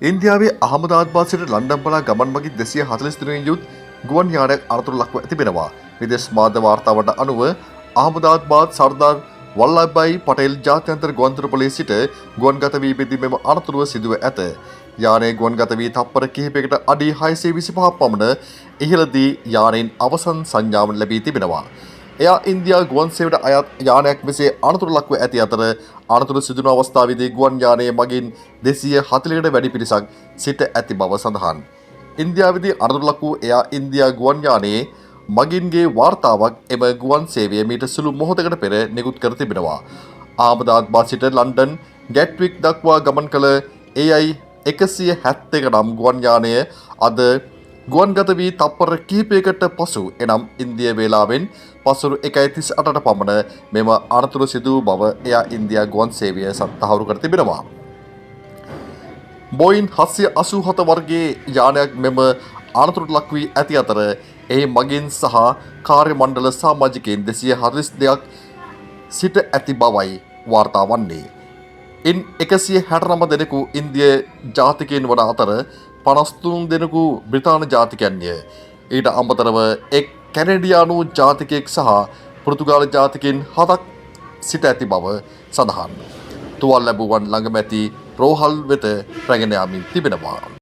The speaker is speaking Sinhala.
ඉන්දියාවේ අහමදාබාද් සිට ලන්ඩන් පලා ගමන් මගින් 240 දිනකින් යුත් ගුවන් යානයක් අනතුරු ලක්ව තිබෙනවා. විදේශ මාධ්‍ය වාර්තාවට අනුව අහමදාබාද් සර්දාර් වල්ලභභායි පටේල් ජාත්‍යන්තර ගුවන්තොටුපළේ සිට ගුවන්ගත වී පිදී මෙම අනතුරුව සිදුව ඇත. යානය ගුවන්ගත වී තප්පර කිහිපයකට අඩි 625ක් පමණ ඉහළදී යානයෙන් අවසන් සංඥාව ලැබී තිබෙනවා. එයා ඉන්දියා ගුවන් සේවයට අයත් යානයක් මෙසේ අනතුරු ලක්ව ඇති අතර අනතුරු සිදුවන අවස්ථාවේදී ගුවන් යානයේ මගින් 240කට වැඩි පිරිසක් සිට ඇති බව සඳහන්. ඉන්දියාවේදී අනතුරු ලක් වූ එයා ඉන්දියා ගුවන් යානයේ මගින්ගේ වාර්තාවක් එම ගුවන් සේවය මීට සුළු මොහොතකට පෙර නිකුත් කර තිබෙනවා. අහමදාබාද් සිට ලන්ඩන් ගැට්වික් දක්වා ගමන් කළ AI 171 නම් ගුවන් යානය අද ගුවන්ගත වී තප්පර කිහිපයකට පසු එනම් ඉන්දිය වේලාවෙන් පසුරු 1:38ට පමණ මෙම අනතුරු සිදු වූ බව එයා ඉන්දියා ගුවන් සේවය සත්හවුරු කර තිබෙනවා. බෝයින් 787 වර්ගයේ යානයක් මෙම අනතුරට ලක් වී ඇති අතර එහි මගින් සහ කාර්ය මණ්ඩල සමාජිකයින් 242ක් සිට ඇති බවයි වාර්තා වන්නේ. ඉන් 169 දෙනෙකු ඉන්දිය ජාතිකයන් වන අතර 53 දෙනෙකු බ්‍රිතාන්‍ය ජාතිකයන්ය. ඊට අමතරව එක් කැනඩියානු ජාතිකයෙක් සහ පෘතුගාල ජාතිකයන් 7ක් සිට ඇති බව සඳහන්. තුවාල ලැබුවන් ළඟම ඇති රෝහල් වෙත රැගෙන යාමින් තිබෙනවා.